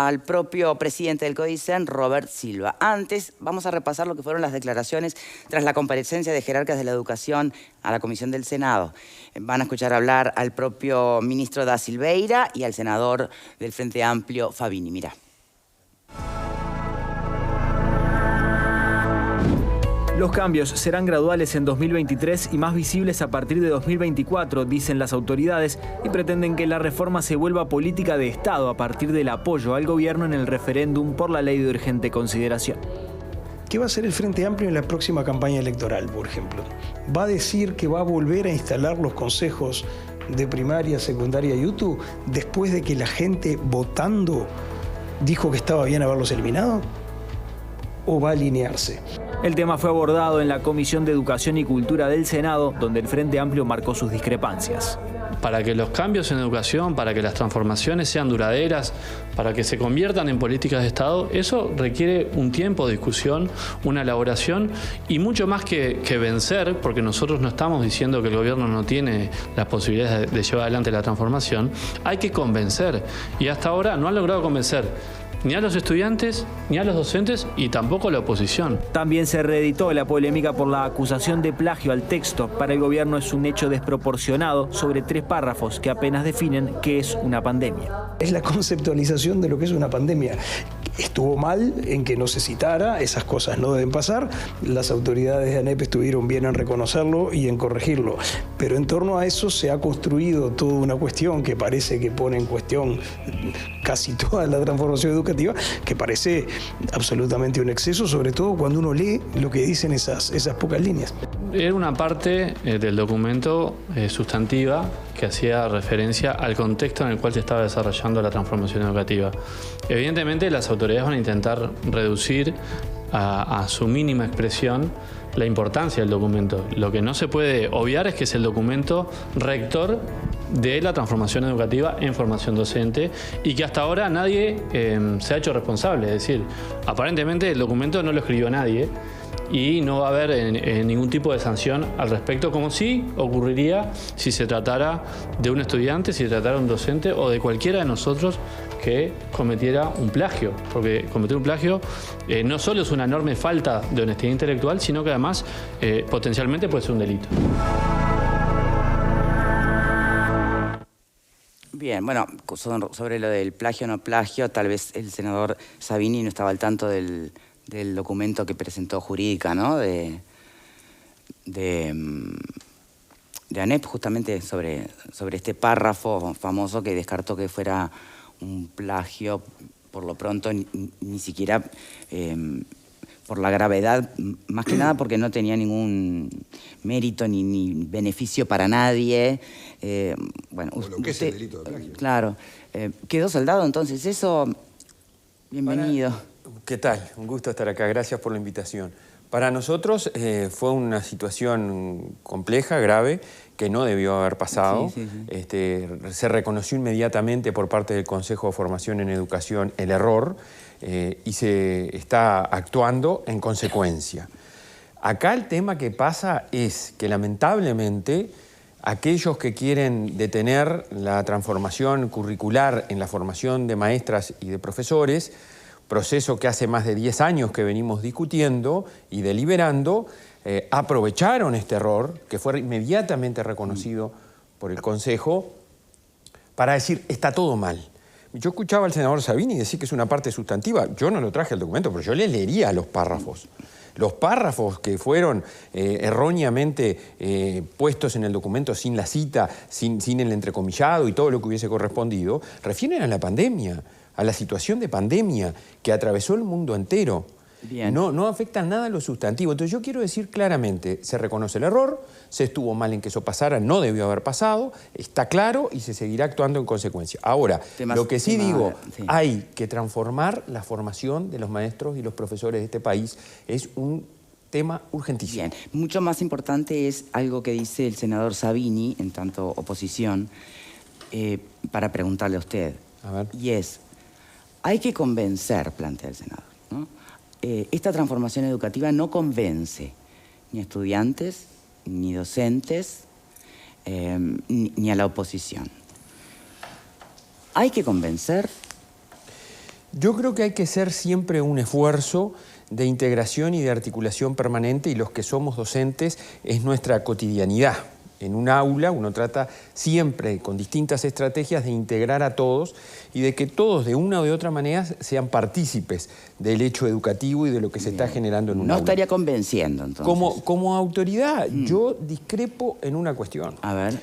al propio presidente del CODICEN, Robert Silva. Antes, vamos a repasar lo que fueron las declaraciones tras la comparecencia de jerarcas de la educación a la Comisión del Senado. Van a escuchar hablar al propio ministro Da Silveira y al senador del Frente Amplio, Fabini. Mirá. Los cambios serán graduales en 2023 y más visibles a partir de 2024, dicen las autoridades, y pretenden que la reforma se vuelva política de Estado a partir del apoyo al gobierno en el referéndum por la ley de urgente consideración. ¿Qué va a hacer el Frente Amplio en la próxima campaña electoral, por ejemplo? ¿Va a decir que va a volver a instalar los consejos de primaria, secundaria y UTU después de que la gente votando dijo que estaba bien haberlos eliminado? ¿O va a alinearse? El tema fue abordado en la Comisión de Educación y Cultura del Senado, donde el Frente Amplio marcó sus discrepancias. Para que los cambios en educación, para que las transformaciones sean duraderas, para que se conviertan en políticas de Estado, eso requiere un tiempo de discusión, una elaboración y mucho más que vencer, porque nosotros no estamos diciendo que el gobierno no tiene las posibilidades de llevar adelante la transformación, hay que convencer y hasta ahora no han logrado convencer ni a los estudiantes, ni a los docentes y tampoco a la oposición. También se reeditó la polémica por la acusación de plagio al texto. Para el gobierno es un hecho desproporcionado sobre 3 párrafos que apenas definen qué es una pandemia. Es la conceptualización de lo que es una pandemia. Estuvo mal en que no se citara, esas cosas no deben pasar. Las autoridades de ANEP estuvieron bien en reconocerlo y en corregirlo. Pero en torno a eso se ha construido toda una cuestión que parece que pone en cuestión casi toda la transformación educativa, que parece absolutamente un exceso, sobre todo cuando uno lee lo que dicen esas pocas líneas. Era una parte del documento sustantiva que hacía referencia al contexto en el cual se estaba desarrollando la transformación educativa. Evidentemente, las autoridades van a intentar reducir a su mínima expresión la importancia del documento. Lo que no se puede obviar es que es el documento rector de la transformación educativa en formación docente y que hasta ahora nadie se ha hecho responsable. Es decir, aparentemente el documento no lo escribió nadie y no va a haber ningún tipo de sanción al respecto, como sí ocurriría si se tratara de un estudiante, si se tratara de un docente o de cualquiera de nosotros que cometiera un plagio, porque cometer un plagio no solo es una enorme falta de honestidad intelectual, sino que además potencialmente puede ser un delito. Bien, bueno, sobre lo del plagio o no plagio, tal vez el senador Sabini no estaba al tanto del documento que presentó Jurídica, ¿no? de ANEP, justamente sobre este párrafo famoso que descartó que fuera un plagio, por lo pronto, ni siquiera por la gravedad, más que nada porque no tenía ningún mérito ni beneficio para nadie. Bueno, lo que es el delito de plagio. Claro. ¿Quedó saldado entonces eso? Bienvenido. ¿Qué tal? Un gusto estar acá. Gracias por la invitación. Para nosotros fue una situación compleja, grave, que no debió haber pasado. Sí. Se reconoció inmediatamente por parte del Consejo de Formación en Educación el error y se está actuando en consecuencia. Acá el tema que pasa es que lamentablemente aquellos que quieren detener la transformación curricular en la formación de maestras y de profesores, proceso que hace más de 10 años que venimos discutiendo y deliberando, aprovecharon este error, que fue inmediatamente reconocido por el Consejo, para decir, está todo mal. Yo escuchaba al senador Sabini decir que es una parte sustantiva. Yo no lo traje al documento, pero yo le leería los párrafos. Los párrafos que fueron erróneamente puestos en el documento sin la cita, sin el entrecomillado y todo lo que hubiese correspondido, refieren a la pandemia, a la situación de pandemia que atravesó el mundo entero. Bien. No afectan nada a lo sustantivo. Entonces yo quiero decir claramente, se reconoce el error, se estuvo mal en que eso pasara, no debió haber pasado, está claro y se seguirá actuando en consecuencia. Ahora, lo que sí digo, hay que transformar la formación de los maestros y los profesores de este país. Es un tema urgentísimo. Bien, mucho más importante es algo que dice el senador Sabini, en tanto oposición, para preguntarle a usted. A ver. Y es, hay que convencer, plantea el senador, ¿no? Esta transformación educativa no convence ni a estudiantes, ni docentes, ni a la oposición. ¿Hay que convencer? Yo creo que hay que hacer siempre un esfuerzo de integración y de articulación permanente, y los que somos docentes es nuestra cotidianidad. En un aula uno trata siempre con distintas estrategias de integrar a todos y de que todos de una o de otra manera sean partícipes del hecho educativo y de lo que se está generando en un aula. No estaría convenciendo, entonces. Como autoridad, yo discrepo en una cuestión. A ver.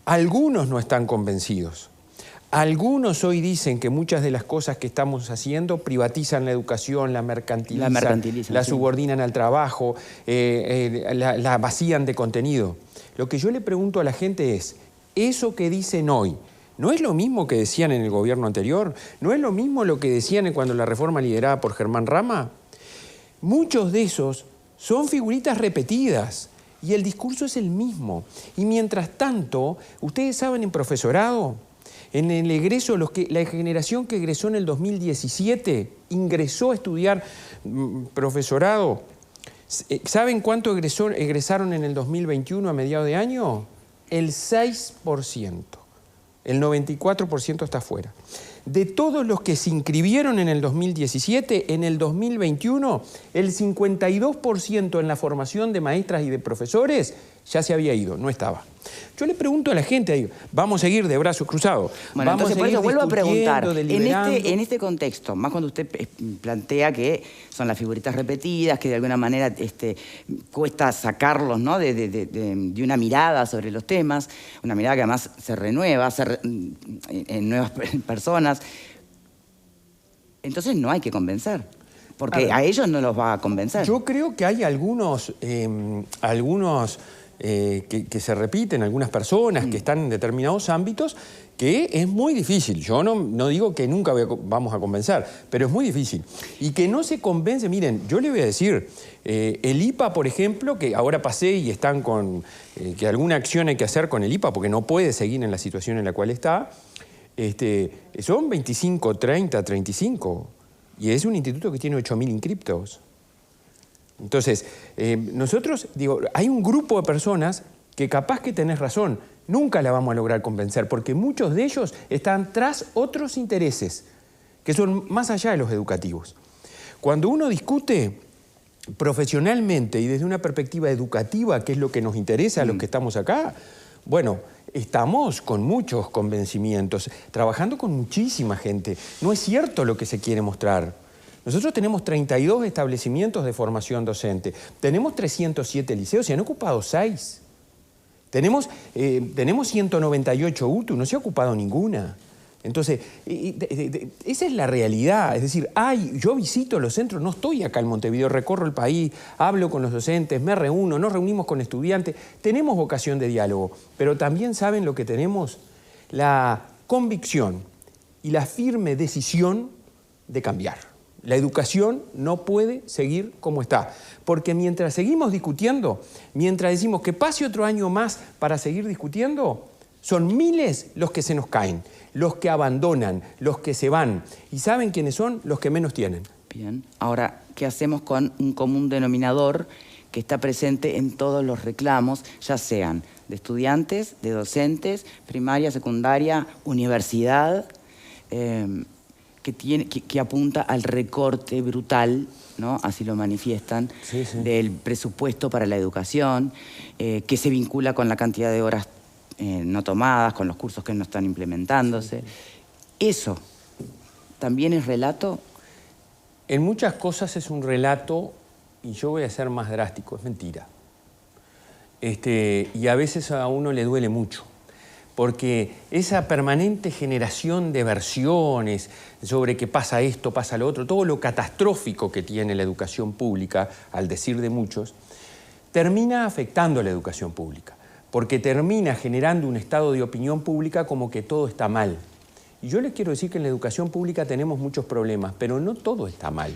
Algunos no están convencidos. Algunos hoy dicen que muchas de las cosas que estamos haciendo privatizan la educación, la mercantilizan, la subordinan al trabajo, la vacían de contenido. Lo que yo le pregunto a la gente es, ¿eso que dicen hoy no es lo mismo que decían en el gobierno anterior? ¿No es lo mismo lo que decían cuando la reforma liderada por Germán Rama? Muchos de esos son figuritas repetidas y el discurso es el mismo. Y mientras tanto, ustedes saben en profesorado, en el egreso, la generación que egresó en el 2017, ingresó a estudiar profesorado. ¿Saben cuánto egresaron en el 2021 a mediados de año? El 6%. El 94% está fuera. De todos los que se inscribieron en el 2017, en el 2021, el 52% en la formación de maestras y de profesores ya se había ido, no estaba. Yo le pregunto a la gente, digo, vamos a seguir de brazos cruzados. Bueno, vamos entonces por eso vuelvo a preguntar, deliberando. en este contexto, más cuando usted plantea que son las figuritas repetidas, que de alguna manera cuesta sacarlos, ¿no? de una mirada sobre los temas, una mirada que además se renueva en nuevas personas. Entonces no hay que convencer, porque a ellos no los va a convencer. Yo creo que hay algunos que se repiten, algunas personas que están en determinados ámbitos, que es muy difícil. Yo no digo que nunca vamos a convencer, pero es muy difícil. Y que no se convence, miren, yo le voy a decir, el IPA, por ejemplo, que ahora pasé y están con que alguna acción hay que hacer con el IPA, porque no puede seguir en la situación en la cual está, son 25, 30, 35, y es un instituto que tiene 8.000 inscriptos. Entonces, nosotros, digo, hay un grupo de personas que capaz que tenés razón, nunca la vamos a lograr convencer, porque muchos de ellos están tras otros intereses, que son más allá de los educativos. Cuando uno discute profesionalmente y desde una perspectiva educativa, que es lo que nos interesa a los que estamos acá, bueno, estamos con muchos convencimientos, trabajando con muchísima gente. No es cierto lo que se quiere mostrar. Nosotros tenemos 32 establecimientos de formación docente, tenemos 307 liceos, se han ocupado 6. Tenemos 198 UTU, no se ha ocupado ninguna. Entonces, esa es la realidad. Es decir, yo visito los centros, no estoy acá en Montevideo, recorro el país, hablo con los docentes, me reúno, nos reunimos con estudiantes, tenemos vocación de diálogo, pero también saben lo que tenemos, la convicción y la firme decisión de cambiar. La educación no puede seguir como está, porque mientras seguimos discutiendo, mientras decimos que pase otro año más para seguir discutiendo, son miles los que se nos caen, los que abandonan, los que se van. ¿Y saben quiénes son? Los que menos tienen. Bien. Ahora, ¿qué hacemos con un común denominador que está presente en todos los reclamos, ya sean de estudiantes, de docentes, primaria, secundaria, universidad, que apunta al recorte brutal, ¿no? Así lo manifiestan, del presupuesto para la educación, que se vincula con la cantidad de horas no tomadas, con los cursos que no están implementándose? ¿Eso también es relato? En muchas cosas es un relato, y yo voy a ser más drástico, es mentira. Y a veces a uno le duele mucho, porque esa permanente generación de versiones sobre que pasa esto, pasa lo otro, todo lo catastrófico que tiene la educación pública, al decir de muchos, termina afectando a la educación pública, porque termina generando un estado de opinión pública como que todo está mal. Y yo les quiero decir que en la educación pública tenemos muchos problemas, pero no todo está mal.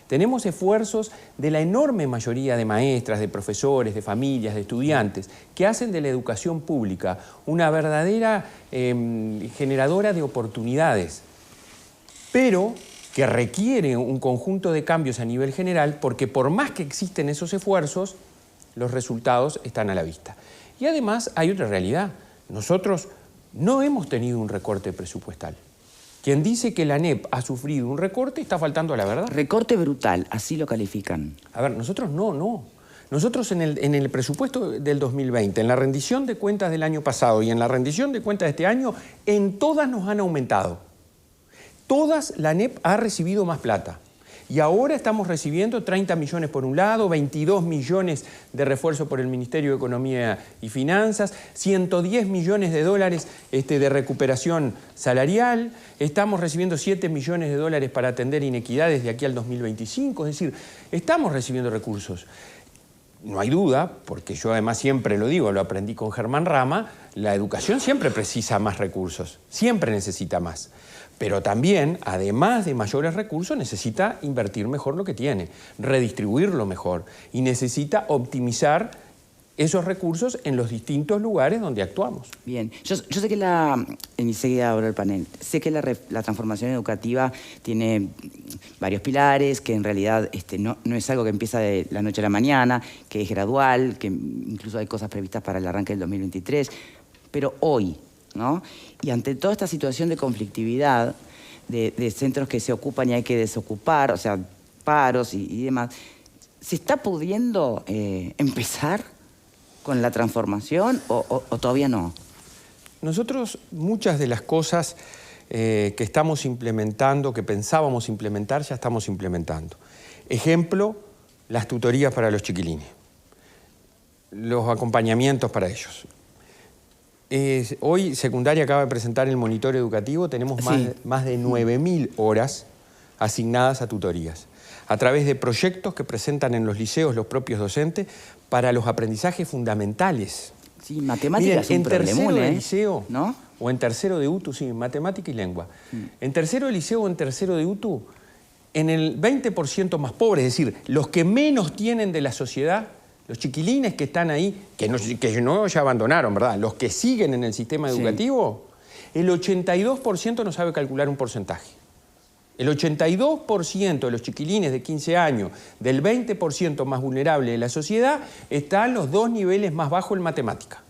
Tenemos esfuerzos de la enorme mayoría de maestras, de profesores, de familias, de estudiantes, que hacen de la educación pública una verdadera generadora de oportunidades, pero que requiere un conjunto de cambios a nivel general, porque por más que existen esos esfuerzos, los resultados están a la vista. Y además hay otra realidad. Nosotros no hemos tenido un recorte presupuestal. Quien dice que la ANEP ha sufrido un recorte está faltando a la verdad. Recorte brutal, así lo califican. A ver, nosotros no. Nosotros en el presupuesto del 2020, en la rendición de cuentas del año pasado y en la rendición de cuentas de este año, en todas nos han aumentado. Todas la ANEP ha recibido más plata. Y ahora estamos recibiendo 30 millones por un lado, 22 millones de refuerzo por el Ministerio de Economía y Finanzas, 110 millones de dólares de recuperación salarial, estamos recibiendo 7 millones de dólares para atender inequidades de aquí al 2025, es decir, estamos recibiendo recursos. No hay duda, porque yo además siempre lo digo, lo aprendí con Germán Rama, la educación siempre precisa más recursos, siempre necesita más. Pero también, además de mayores recursos, necesita invertir mejor lo que tiene, redistribuirlo mejor y necesita optimizar esos recursos en los distintos lugares donde actuamos. Bien, yo sé que enseguida abro el panel, sé que la transformación educativa tiene varios pilares, que en realidad no es algo que empieza de la noche a la mañana, que es gradual, que incluso hay cosas previstas para el arranque del 2023, pero hoy, ¿no? Y ante toda esta situación de conflictividad, de centros que se ocupan y hay que desocupar, o sea, paros y demás, ¿se está pudiendo empezar con la transformación o todavía no? Nosotros muchas de las cosas que estamos implementando, que pensábamos implementar, ya estamos implementando. Ejemplo, las tutorías para los chiquilines, los acompañamientos para ellos. Hoy Secundaria acaba de presentar el monitor educativo, tenemos más de 9.000 horas asignadas a tutorías, a través de proyectos que presentan en los liceos los propios docentes para los aprendizajes fundamentales. Sí, matemáticas es un problemón, en tercero de liceo, ¿no? O en tercero de UTU, sí, matemática y lengua. En tercero de liceo o en tercero de UTU, en el 20% más pobre, es decir, los que menos tienen de la sociedad, los chiquilines que están ahí, que no ya abandonaron, ¿verdad? Los que siguen en el sistema educativo, el 82% no sabe calcular un porcentaje. El 82% de los chiquilines de 15 años, del 20% más vulnerable de la sociedad, están los dos niveles más bajos en matemática.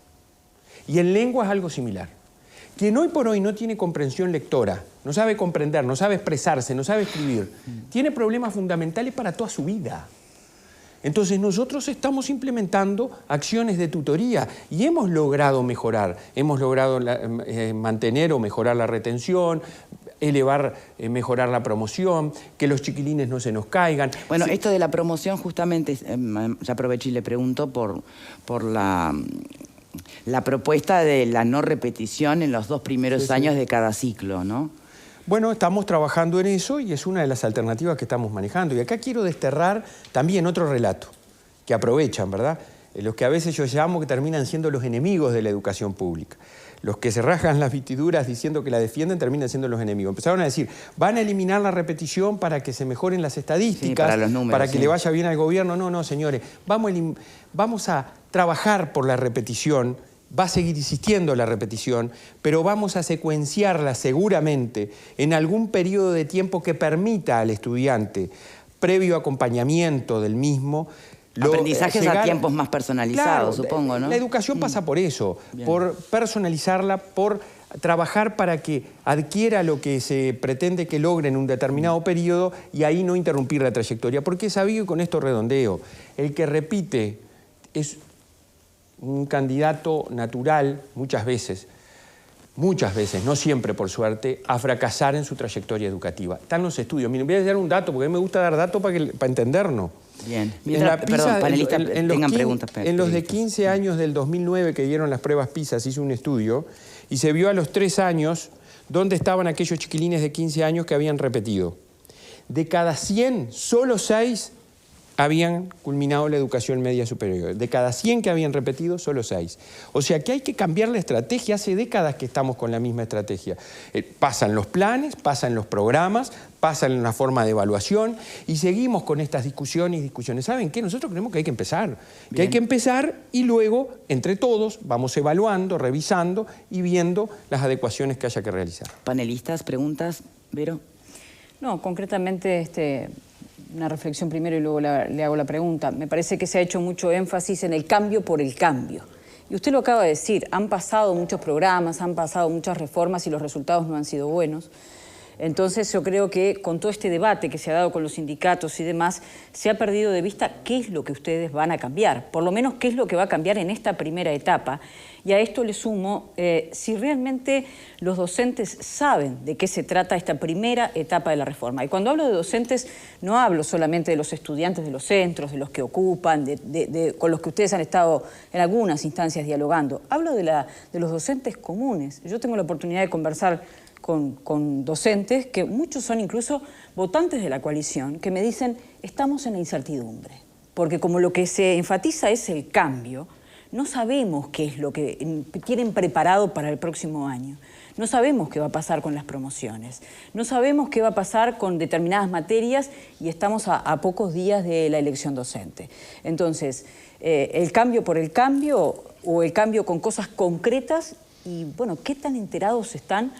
Y en lengua es algo similar. Quien hoy por hoy no tiene comprensión lectora, no sabe comprender, no sabe expresarse, no sabe escribir, tiene problemas fundamentales para toda su vida. Entonces nosotros estamos implementando acciones de tutoría y hemos logrado mejorar, hemos logrado mantener o mejorar la retención, mejorar la promoción, que los chiquilines no se nos caigan. Bueno, esto de la promoción justamente, ya aprovecho y le pregunto por la propuesta de la no repetición en los 2 primeros años de cada ciclo, ¿no? Bueno, estamos trabajando en eso y es una de las alternativas que estamos manejando. Y acá quiero desterrar también otro relato, que aprovechan, ¿verdad? Los que a veces yo llamo que terminan siendo los enemigos de la educación pública. Los que se rasgan las vestiduras diciendo que la defienden terminan siendo los enemigos. Empezaron a decir, van a eliminar la repetición para que se mejoren las estadísticas, para los números, para que le vaya bien al gobierno. No, señores, vamos a trabajar por la repetición. Va a seguir existiendo la repetición, pero vamos a secuenciarla seguramente en algún periodo de tiempo que permita al estudiante, previo acompañamiento del mismo, aprendizajes a tiempos más personalizados, claro, supongo, ¿no? La educación pasa por eso, por personalizarla, por trabajar para que adquiera lo que se pretende que logre en un determinado periodo y ahí no interrumpir la trayectoria. Porque es sabido, y con esto redondeo, el que repite es un candidato natural muchas veces, no siempre por suerte, a fracasar en su trayectoria educativa. Están los estudios. Miren, voy a dar un dato, porque a mí me gusta dar datos para entenddernos. Bien. Perdón, panelistas, tengan preguntas. En los de 15 años del 2009 que dieron las pruebas PISA, se hizo un estudio y se vio a los 3 años dónde estaban aquellos chiquilines de 15 años que habían repetido. De cada 100, solo 6 habían culminado la educación media superior. De cada 100 que habían repetido, solo 6. O sea que hay que cambiar la estrategia. Hace décadas que estamos con la misma estrategia. Pasan los planes, pasan los programas, pasan la forma de evaluación y seguimos con estas discusiones. ¿Saben qué? Nosotros creemos que hay que empezar. Que hay que empezar y luego, entre todos, vamos evaluando, revisando y viendo las adecuaciones que haya que realizar. Panelistas, preguntas. ¿Vero? No, concretamente una reflexión primero y luego le hago la pregunta. Me parece que se ha hecho mucho énfasis en el cambio por el cambio. Y usted lo acaba de decir, han pasado muchos programas, han pasado muchas reformas y los resultados no han sido buenos. Entonces yo creo que con todo este debate que se ha dado con los sindicatos y demás, se ha perdido de vista qué es lo que ustedes van a cambiar, por lo menos qué es lo que va a cambiar en esta primera etapa. Y a esto le sumo, si realmente los docentes saben de qué se trata esta primera etapa de la reforma. Y cuando hablo de docentes, no hablo solamente de los estudiantes de los centros, de los que ocupan, con los que ustedes han estado en algunas instancias dialogando. Hablo de los docentes comunes. Yo tengo la oportunidad de conversar con docentes, que muchos son incluso votantes de la coalición, que me dicen, estamos en la incertidumbre. Porque como lo que se enfatiza es el cambio, no sabemos qué es lo que tienen preparado para el próximo año. No sabemos qué va a pasar con las promociones. No sabemos qué va a pasar con determinadas materias y estamos a pocos días de la elección docente. Entonces, el cambio por el cambio o el cambio con cosas concretas y, bueno, ¿qué tan enterados están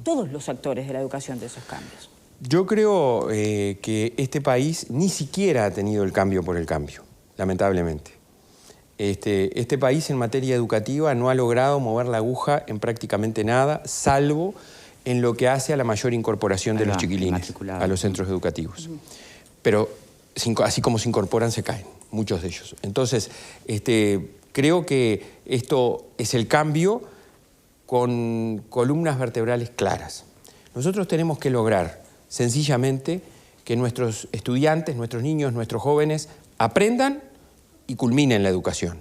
todos los actores de la educación de esos cambios? Yo creo que este país ni siquiera ha tenido el cambio por el cambio, lamentablemente. Este país en materia educativa no ha logrado mover la aguja en prácticamente nada, salvo en lo que hace a la mayor incorporación de los chiquilines a los centros educativos. Pero así como se incorporan, se caen, muchos de ellos. Entonces, creo que esto es el cambio con columnas vertebrales claras. Nosotros tenemos que lograr, sencillamente, que nuestros estudiantes, nuestros niños, nuestros jóvenes aprendan y culminen la educación,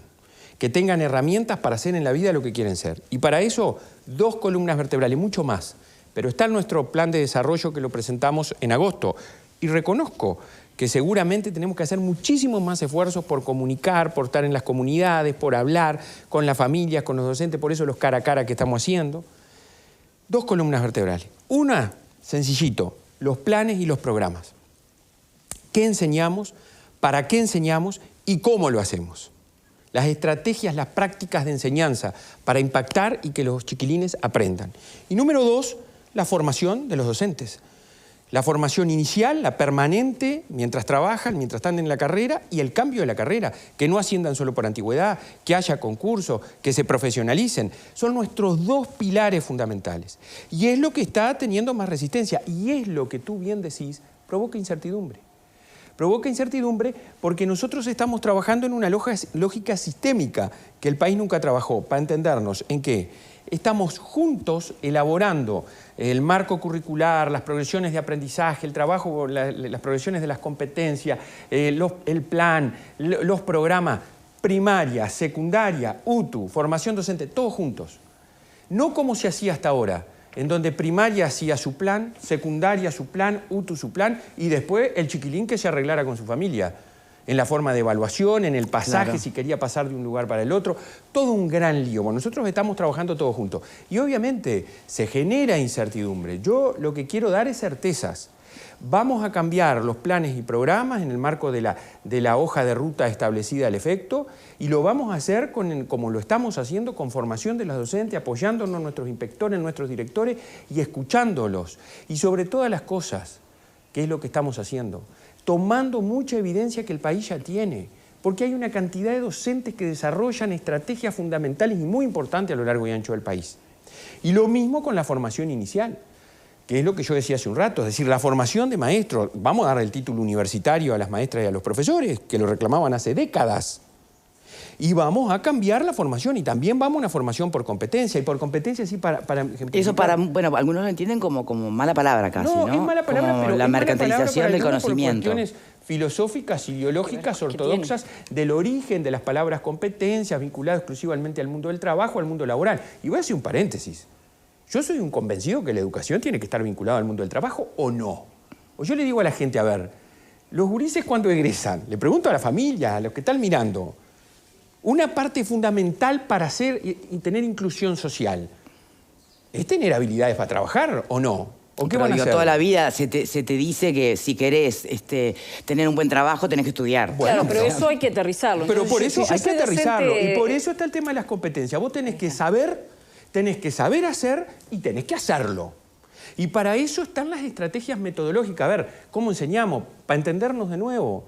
que tengan herramientas para hacer en la vida lo que quieren ser. Y para eso, 2 columnas vertebrales, mucho más. Pero está en nuestro plan de desarrollo que lo presentamos en agosto. Y reconozco que seguramente tenemos que hacer muchísimos más esfuerzos por comunicar, por estar en las comunidades, por hablar con las familias, con los docentes, por eso los cara a cara que estamos haciendo. 2 columnas vertebrales. Una, sencillito, los planes y los programas. ¿Qué enseñamos? ¿Para qué enseñamos? ¿Y cómo lo hacemos? Las estrategias, las prácticas de enseñanza para impactar y que los chiquilines aprendan. Y número 2, la formación de los docentes. La formación inicial, la permanente, mientras trabajan, mientras están en la carrera, y el cambio de la carrera, que no asciendan solo por antigüedad, que haya concurso, que se profesionalicen. Son nuestros 2 pilares fundamentales. Y es lo que está teniendo más resistencia, y es lo que tú bien decís, provoca incertidumbre. Provoca incertidumbre porque nosotros estamos trabajando en una lógica sistémica que el país nunca trabajó, para entendernos en qué. Estamos juntos elaborando el marco curricular, las progresiones de aprendizaje, el trabajo, las progresiones de las competencias, el plan, los programas, primaria, secundaria, UTU, formación docente, todos juntos. No como se hacía hasta ahora, en donde primaria hacía su plan, secundaria su plan, UTU su plan, y después el chiquilín que se arreglara con su familia, en la forma de evaluación, en el pasaje, si quería pasar de un lugar para el otro, todo un gran lío. Bueno, nosotros estamos trabajando todos juntos. Y obviamente se genera incertidumbre. Yo lo que quiero dar es certezas. Vamos a cambiar los planes y programas en el marco de la hoja de ruta establecida al efecto y lo vamos a hacer como lo estamos haciendo con formación de los docentes, apoyándonos en nuestros inspectores, en nuestros directores y escuchándolos. Y sobre todas las cosas, ¿qué es lo que estamos haciendo? Tomando mucha evidencia que el país ya tiene, porque hay una cantidad de docentes que desarrollan estrategias fundamentales y muy importantes a lo largo y ancho del país. Y lo mismo con la formación inicial, que es lo que yo decía hace un rato, es decir, la formación de maestros. Vamos a dar el título universitario a las maestras y a los profesores, que lo reclamaban hace décadas. Y vamos a cambiar la formación y también vamos a una formación por competencia. Y por competencia, sí, para eso bueno, algunos lo entienden como mala palabra casi, ¿no? No, es mala palabra, como pero la es mercantilización del conocimiento. Por cuestiones filosóficas, ideológicas, ortodoxas, del origen de las palabras competencias, vinculadas exclusivamente al mundo del trabajo, al mundo laboral. Y voy a hacer un paréntesis. Yo soy un convencido que la educación tiene que estar vinculada al mundo del trabajo o no. O yo le digo a la gente, a ver, los gurises cuando egresan, le pregunto a la familia, a los que están mirando, una parte fundamental para hacer y tener inclusión social es tener habilidades para trabajar o no. ¿O qué van a hacer? Toda la vida se te dice que si querés tener un buen trabajo tenés que estudiar. Bueno, pero eso hay que aterrizarlo. Pero por eso hay que aterrizarlo. Docente, y por eso está el tema de las competencias. Vos tenés que saber hacer y tenés que hacerlo. Y para eso están las estrategias metodológicas. A ver, ¿cómo enseñamos? Para entendernos de nuevo.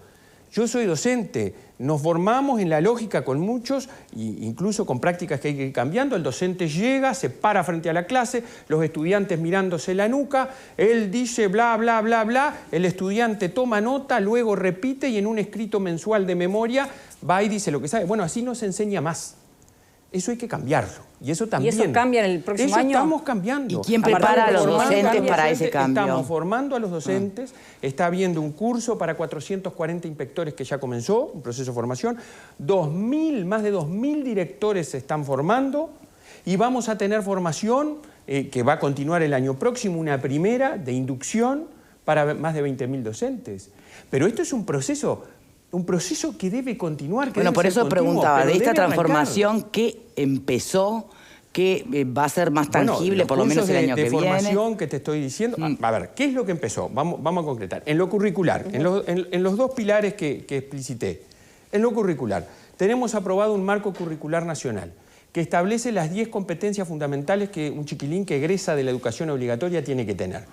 Yo soy docente, nos formamos en la lógica con muchos, incluso con prácticas que hay que ir cambiando. El docente llega, se para frente a la clase, los estudiantes mirándose la nuca, él dice bla, bla, bla, bla, el estudiante toma nota, luego repite y en un escrito mensual de memoria va y dice lo que sabe. Bueno, así no se enseña más. Eso hay que cambiarlo. Y eso también. ¿Y eso cambia en el próximo año? Eso estamos cambiando. ¿Y quién prepara a los docentes para ese cambio? Estamos formando a los docentes. Está habiendo un curso para 440 inspectores que ya comenzó, un proceso de formación. Más de 2.000 directores se están formando. Y vamos a tener formación que va a continuar el año próximo, una primera de inducción para más de 20.000 docentes. Pero esto es un proceso que debe continuar. Que bueno, debe por ser eso continuo, preguntaba, de esta debe transformación que empezó, que va a ser más tangible, por lo menos el año que viene. De formación que te estoy diciendo. A ver, ¿qué es lo que empezó? Vamos a concretar. En lo curricular, en los dos pilares que explicité. En lo curricular, tenemos aprobado un marco curricular nacional que establece las 10 competencias fundamentales que un chiquilín que egresa de la educación obligatoria tiene que tener.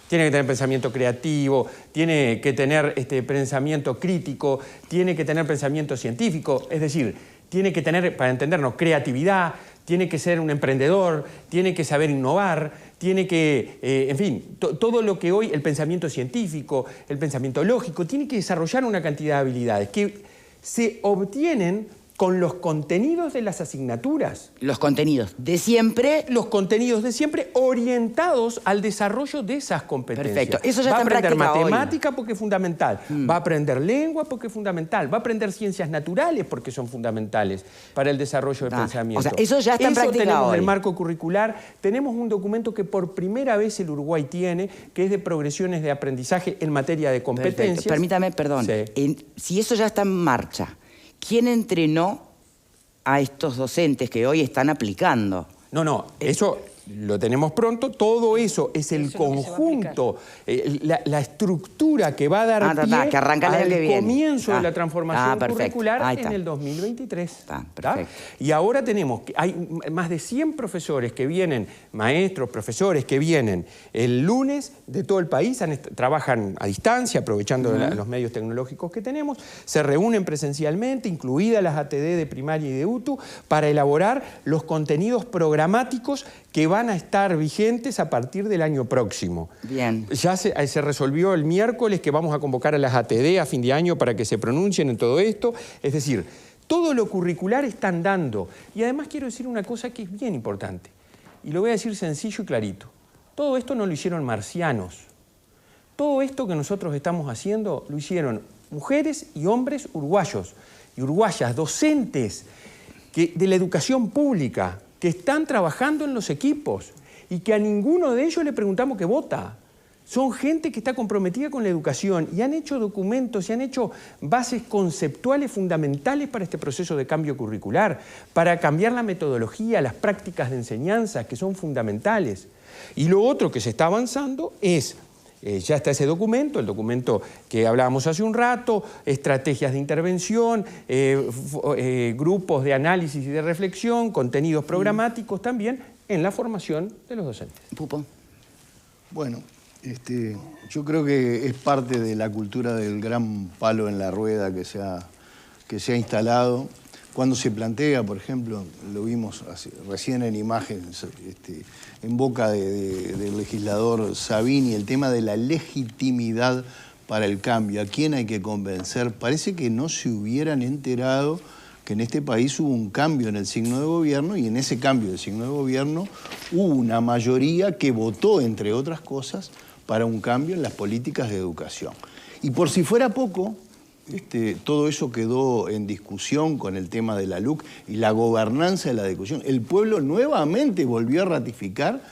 Tiene que tener pensamiento creativo, tiene que tener pensamiento crítico, tiene que tener pensamiento científico, es decir, tiene que tener, para entendernos, creatividad, tiene que ser un emprendedor, tiene que saber innovar, tiene que, en fin, todo lo que hoy, el pensamiento científico, el pensamiento lógico, tiene que desarrollar una cantidad de habilidades que se obtienen con los contenidos de las asignaturas. Los contenidos de siempre. Los contenidos de siempre orientados al desarrollo de esas competencias. Perfecto. Eso ya está en práctica hoy. Va a aprender matemática porque es fundamental. Va a aprender lengua porque es fundamental. Va a aprender ciencias naturales porque son fundamentales para el desarrollo del pensamiento. O sea, eso ya está en práctica hoy. Tenemos el marco curricular. Tenemos un documento que por primera vez el Uruguay tiene, que es de progresiones de aprendizaje en materia de competencias. Perfecto. Permítame, perdón. Sí. Si eso ya está en marcha, ¿quién entrenó a estos docentes que hoy están aplicando? No, eso lo tenemos pronto. Todo eso es el conjunto, la estructura que va a dar pie que arranca el año que viene. Comienzo de la transformación curricular en el 2023. Perfecto. Y ahora hay más de 100 profesores que vienen, maestros, profesores que vienen el lunes de todo el país, trabajan a distancia, aprovechando los medios tecnológicos que tenemos, se reúnen presencialmente, incluidas las ATD de primaria y de UTU, para elaborar los contenidos programáticos que van a estar vigentes a partir del año próximo. Bien. Ya se resolvió el miércoles que vamos a convocar a las ATD a fin de año para que se pronuncien en todo esto. Es decir, todo lo curricular están dando. Y además quiero decir una cosa que es bien importante. Y lo voy a decir sencillo y clarito. Todo esto no lo hicieron marcianos. Todo esto que nosotros estamos haciendo lo hicieron mujeres y hombres uruguayos y uruguayas, docentes de la educación pública, que están trabajando en los equipos y que a ninguno de ellos le preguntamos qué vota. Son gente que está comprometida con la educación y han hecho documentos y han hecho bases conceptuales fundamentales para este proceso de cambio curricular, para cambiar la metodología, las prácticas de enseñanza, que son fundamentales. Y lo otro que se está avanzando es, ya está ese documento, el documento que hablábamos hace un rato, estrategias de intervención, grupos de análisis y de reflexión, contenidos programáticos también en la formación de los docentes. Pupo. Bueno, yo creo que es parte de la cultura del gran palo en la rueda que se ha instalado. Cuando se plantea, por ejemplo, lo vimos recién en imágenes, en boca del legislador Sabini, el tema de la legitimidad para el cambio. ¿A quién hay que convencer? Parece que no se hubieran enterado que en este país hubo un cambio en el signo de gobierno y en ese cambio de signo de gobierno hubo una mayoría que votó, entre otras cosas, para un cambio en las políticas de educación. Y por si fuera poco, todo eso quedó en discusión con el tema de la LUC y la gobernanza de la educación. El pueblo nuevamente volvió a ratificar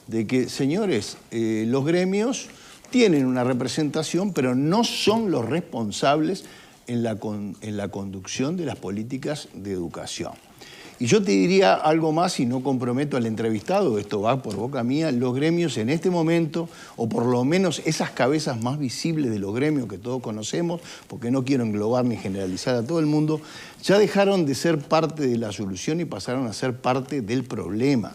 de que, señores, los gremios tienen una representación, pero no son los responsables en la conducción de las políticas de educación. Y yo te diría algo más, y no comprometo al entrevistado, esto va por boca mía, los gremios en este momento, o por lo menos esas cabezas más visibles de los gremios que todos conocemos, porque no quiero englobar ni generalizar a todo el mundo, ya dejaron de ser parte de la solución y pasaron a ser parte del problema.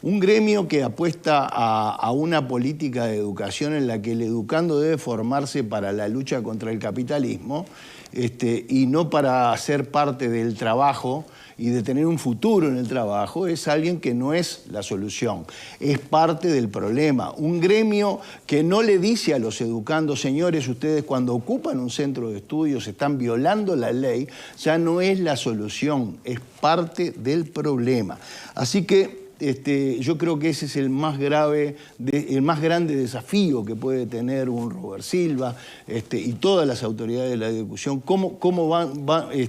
Un gremio que apuesta a una política de educación en la que el educando debe formarse para la lucha contra el capitalismo y no para ser parte del trabajo y de tener un futuro en el trabajo, es alguien que no es la solución, es parte del problema. Un gremio que no le dice a los educandos, señores, ustedes cuando ocupan un centro de estudios están violando la ley, ya no es la solución, es parte del problema. Así que yo creo que ese es el más grave, el más grande desafío que puede tener un Robert Silva y todas las autoridades de la educación, cómo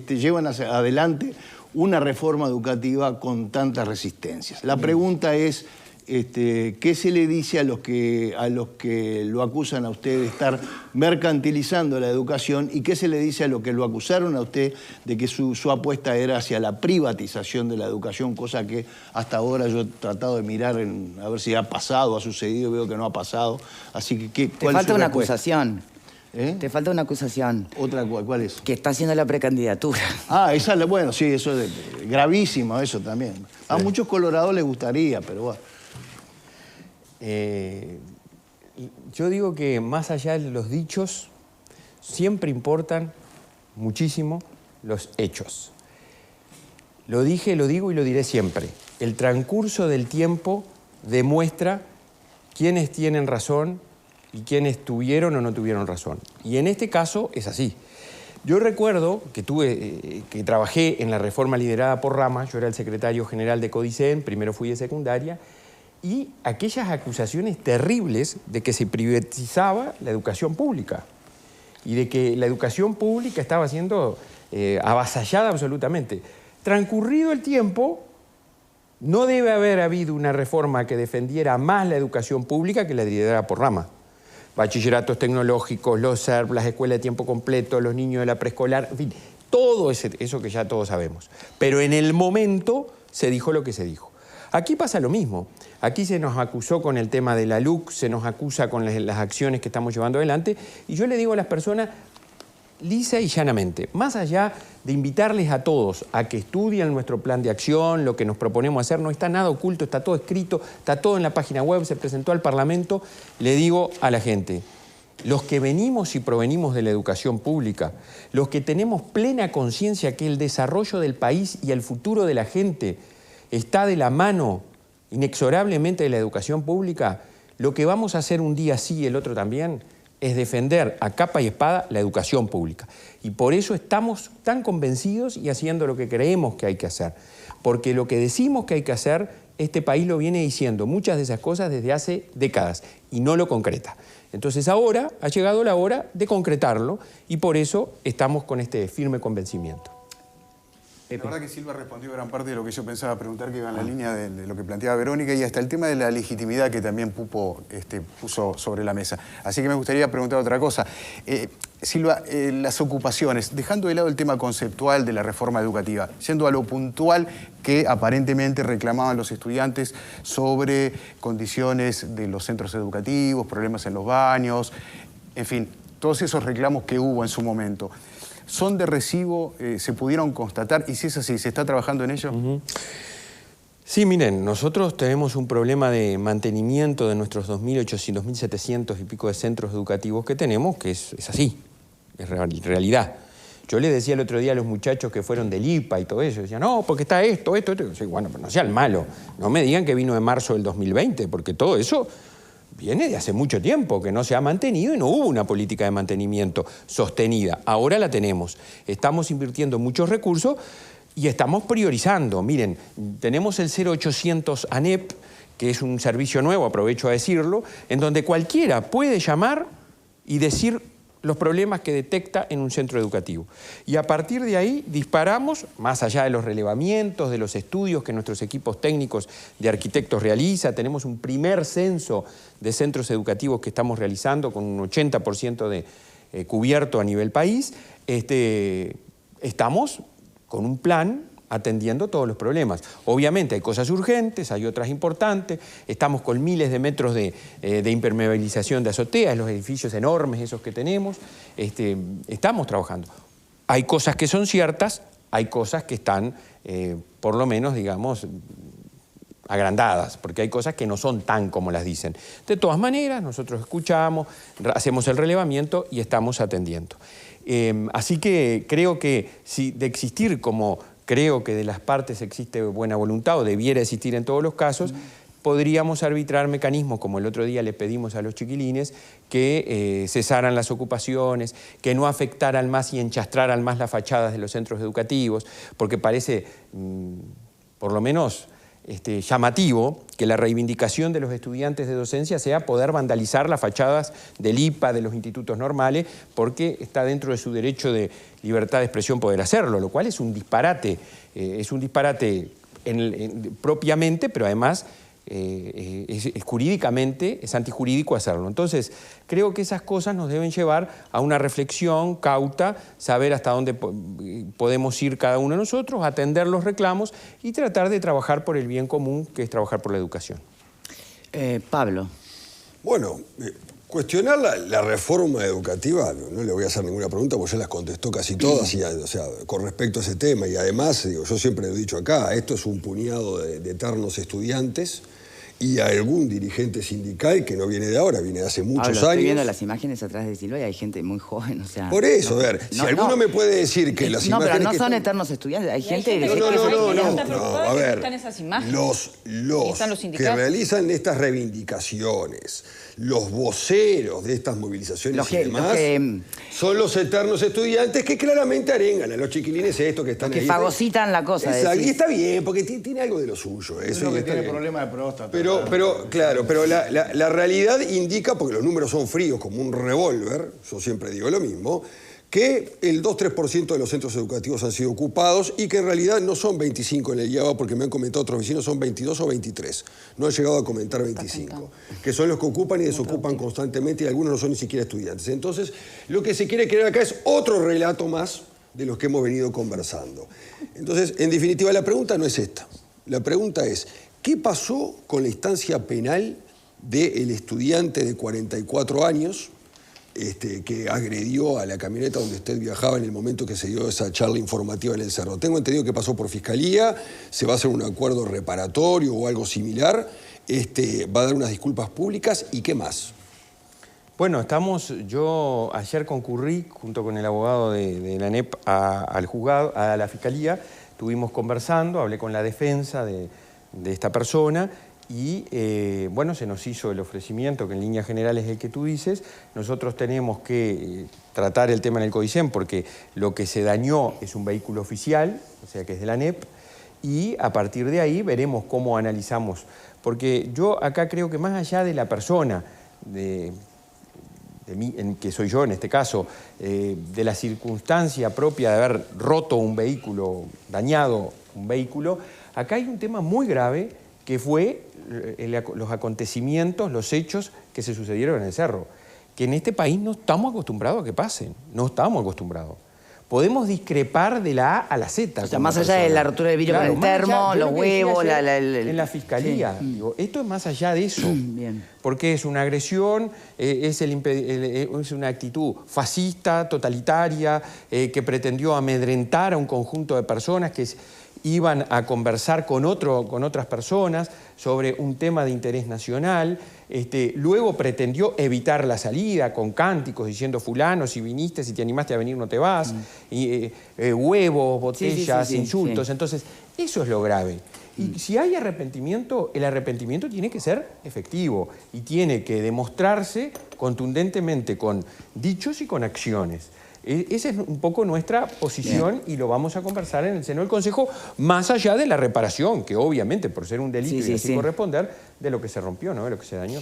llevan adelante una reforma educativa con tantas resistencias. La pregunta es, ¿qué se le dice a los que lo acusan a usted de estar mercantilizando la educación y qué se le dice a los que lo acusaron a usted de que su apuesta era hacia la privatización de la educación, cosa que hasta ahora yo he tratado de mirar a ver si ha pasado, ha sucedido, veo que no ha pasado. Así que, Te falta una acusación. Te falta una acusación. ¿Otra cuál es? Que está haciendo la precandidatura. Ah, esa, bueno, sí, eso es gravísimo, eso también. A muchos colorados les gustaría, pero bueno. Yo digo que más allá de los dichos, siempre importan muchísimo los hechos. Lo dije, lo digo y lo diré siempre. El transcurso del tiempo demuestra quiénes tienen razón y quiénes tuvieron o no tuvieron razón. Y en este caso es así. Yo recuerdo que trabajé en la reforma liderada por Rama, yo era el secretario general de Codicen, primero fui de secundaria, y aquellas acusaciones terribles de que se privatizaba la educación pública y de que la educación pública estaba siendo avasallada absolutamente. Transcurrido el tiempo, no debe haber habido una reforma que defendiera más la educación pública que la liderada por Rama. Bachilleratos tecnológicos, los SERP, las escuelas de tiempo completo, los niños de la preescolar, en fin, todo eso que ya todos sabemos. Pero en el momento se dijo lo que se dijo. Aquí pasa lo mismo. Aquí se nos acusó con el tema de la LUC, se nos acusa con las acciones que estamos llevando adelante, y yo le digo a las personas lisa y llanamente, más allá de invitarles a todos a que estudien nuestro plan de acción, lo que nos proponemos hacer, no está nada oculto, está todo escrito, está todo en la página web, se presentó al Parlamento, le digo a la gente, los que venimos y provenimos de la educación pública, los que tenemos plena conciencia que el desarrollo del país y el futuro de la gente está de la mano inexorablemente de la educación pública, lo que vamos a hacer un día sí y el otro también es defender a capa y espada la educación pública. Y por eso estamos tan convencidos y haciendo lo que creemos que hay que hacer. Porque lo que decimos que hay que hacer, este país lo viene diciendo muchas de esas cosas desde hace décadas y no lo concreta. Entonces ahora ha llegado la hora de concretarlo y por eso estamos con este firme convencimiento. La verdad que Silva respondió gran parte de lo que yo pensaba preguntar, que iba en la línea de lo que planteaba Verónica, y hasta el tema de la legitimidad que también puso sobre la mesa. Así que me gustaría preguntar otra cosa. Silva, las ocupaciones, dejando de lado el tema conceptual de la reforma educativa, yendo a lo puntual que aparentemente reclamaban los estudiantes sobre condiciones de los centros educativos, problemas en los baños, en fin, todos esos reclamos que hubo en su momento. ¿Son de recibo? ¿Se pudieron constatar? Y si es así, ¿se está trabajando en ello? Sí, miren, nosotros tenemos un problema de mantenimiento de nuestros 2.800, 2.700 y pico de centros educativos que tenemos, que es así, es realidad. Yo les decía el otro día a los muchachos que fueron del IPA y todo eso, decían, no, porque está esto. Sí, bueno, pero no sean malos, no me digan que vino de marzo del 2020, porque todo eso viene de hace mucho tiempo, que no se ha mantenido y no hubo una política de mantenimiento sostenida. Ahora la tenemos. Estamos invirtiendo muchos recursos y estamos priorizando. Miren, tenemos el 0800 ANEP, que es un servicio nuevo, aprovecho a decirlo, en donde cualquiera puede llamar y decir los problemas que detecta en un centro educativo. Y a partir de ahí disparamos, más allá de los relevamientos, de los estudios que nuestros equipos técnicos de arquitectos realizan, tenemos un primer censo de centros educativos que estamos realizando con un 80% de cubierto a nivel país. Estamos con un plan atendiendo todos los problemas. Obviamente hay cosas urgentes, hay otras importantes, estamos con miles de metros de impermeabilización de azoteas, los edificios enormes esos que tenemos, estamos trabajando. Hay cosas que son ciertas, hay cosas que están, por lo menos, digamos, agrandadas, porque hay cosas que no son tan como las dicen. De todas maneras, nosotros escuchamos, hacemos el relevamiento y estamos atendiendo. Así que creo que si de existir, como creo que de las partes existe buena voluntad o debiera existir en todos los casos, podríamos arbitrar mecanismos, como el otro día le pedimos a los chiquilines, que cesaran las ocupaciones, que no afectaran más y enchastraran más las fachadas de los centros educativos, porque parece, por lo menos, llamativo que la reivindicación de los estudiantes de docencia sea poder vandalizar las fachadas del IPA, de los institutos normales, porque está dentro de su derecho de libertad de expresión poder hacerlo, lo cual es un disparate propiamente, pero además jurídicamente es antijurídico hacerlo. Entonces, creo que esas cosas nos deben llevar a una reflexión cauta, saber hasta dónde podemos ir cada uno de nosotros, atender los reclamos y tratar de trabajar por el bien común, que es trabajar por la educación. Pablo. Bueno, cuestionar la reforma educativa, no le voy a hacer ninguna pregunta porque ya las contestó casi todas, o sea, con respecto a ese tema. Y además, digo, yo siempre lo he dicho acá, esto es un puñado de eternos estudiantes y algún dirigente sindical que no viene de ahora, viene de hace muchos años. Estoy viendo las imágenes atrás de Silva y hay gente muy joven, o sea... Por eso, a ver, si alguno me puede decir que las imágenes... No, pero no son eternos estudiantes, hay gente... A ver, los que realizan estas reivindicaciones, los voceros de estas movilizaciones y demás, son los eternos estudiantes que claramente arengan a los chiquilines esto que están ahí. Que fagocitan la cosa. Exacto, y está bien, porque tiene algo de lo suyo. Eso es lo que tiene problema de próstata. Pero la realidad indica, porque los números son fríos como un revólver, yo siempre digo lo mismo, que el 2-3% de los centros educativos han sido ocupados y que en realidad no son 25 en el IABA, porque me han comentado otros vecinos, son 22 o 23. No han llegado a comentar 25, que son los que ocupan y desocupan constantemente y algunos no son ni siquiera estudiantes. Entonces, lo que se quiere crear acá es otro relato más de los que hemos venido conversando. Entonces, en definitiva, la pregunta no es esta. La pregunta es, ¿qué pasó con la instancia penal del estudiante de 44 años que agredió a la camioneta donde usted viajaba en el momento que se dio esa charla informativa en el Cerro? Tengo entendido que pasó por Fiscalía, se va a hacer un acuerdo reparatorio o algo similar, va a dar unas disculpas públicas, ¿y qué más? Bueno, yo ayer concurrí junto con el abogado de la ANEP al juzgado, a la Fiscalía, estuvimos conversando, hablé con la defensa de esta persona y, bueno, se nos hizo el ofrecimiento, que en líneas generales es el que tú dices. Nosotros tenemos que tratar el tema en el CODICEN porque lo que se dañó es un vehículo oficial, o sea que es de la ANEP, y a partir de ahí veremos cómo analizamos. Porque yo acá creo que más allá de la persona, de mí, que soy yo en este caso, de la circunstancia propia de haber roto un vehículo, dañado un vehículo, acá hay un tema muy grave que fue los acontecimientos, los hechos que se sucedieron en el Cerro, que en este país no estamos acostumbrados a que pasen, no estamos acostumbrados. Podemos discrepar de la A a la Z. O sea, más allá de la rotura del vidrio con el termo, los huevos, en la Fiscalía. Sí. Digo, esto es más allá de eso. Bien. Porque es una agresión, es una actitud fascista, totalitaria, que pretendió amedrentar a un conjunto de personas que iban a conversar con otras personas sobre un tema de interés nacional. Luego pretendió evitar la salida con cánticos diciendo fulano, si viniste, si te animaste a venir no te vas, huevos, botellas, insultos. Sí. Entonces, eso es lo grave. Y si hay arrepentimiento, el arrepentimiento tiene que ser efectivo y tiene que demostrarse contundentemente con dichos y con acciones. Esa es un poco nuestra posición. Bien. Y lo vamos a conversar en el seno del Consejo, más allá de la reparación, que obviamente por ser un delito y así corresponder, de lo que se rompió, ¿no? De lo que se dañó.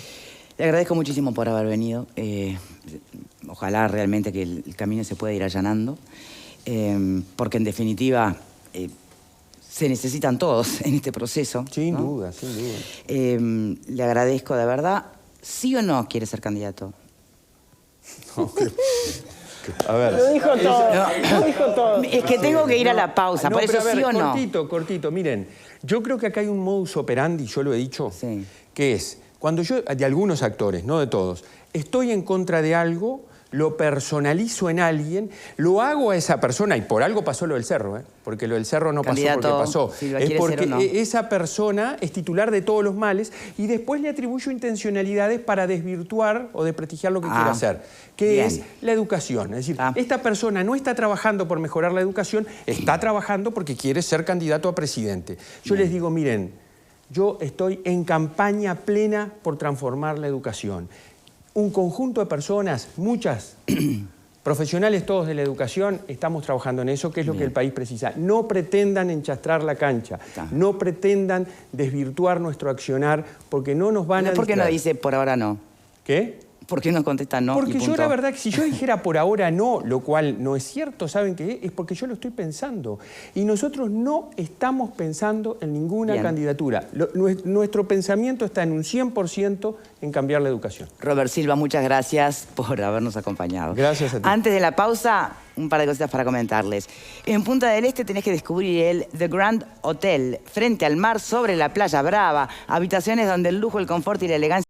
Le agradezco muchísimo por haber venido. Ojalá realmente que el camino se pueda ir allanando, porque en definitiva se necesitan todos en este proceso. Sin duda, sin duda. Le agradezco de verdad. ¿Sí o no quiere ser candidato? Okay. A ver. Lo dijo todo. Es que tengo que ir a la pausa, por eso sí o no. Cortito. Miren, yo creo que acá hay un modus operandi, yo lo he dicho, que es, cuando yo, de algunos actores, no de todos, estoy en contra de algo, lo personalizo en alguien, lo hago a esa persona, y por algo pasó lo del Cerro, porque lo del Cerro no pasó porque pasó. Es porque esa persona es titular de todos los males y después le atribuyo intencionalidades para desvirtuar o desprestigiar lo que quiere hacer, que es la educación. Es decir, esta persona no está trabajando por mejorar la educación, está trabajando porque quiere ser candidato a presidente. Yo les digo, miren, yo estoy en campaña plena por transformar la educación. Un conjunto de personas, muchas, profesionales todos de la educación, estamos trabajando en eso, que es lo que el país precisa. No pretendan enchastrar la cancha, no pretendan desvirtuar nuestro accionar, porque no nos van a distraer. ¿Por qué no dice por ahora no? ¿Qué? ¿Por qué no contesta no? Porque yo la verdad que si yo dijera por ahora no, lo cual no es cierto, ¿saben qué? Es porque yo lo estoy pensando. Y nosotros no estamos pensando en ninguna candidatura. Nuestro pensamiento está en un 100% en cambiar la educación. Robert Silva, muchas gracias por habernos acompañado. Gracias a ti. Antes de la pausa, un par de cositas para comentarles. En Punta del Este tenés que descubrir el The Grand Hotel, frente al mar, sobre la playa Brava. Habitaciones donde el lujo, el confort y la elegancia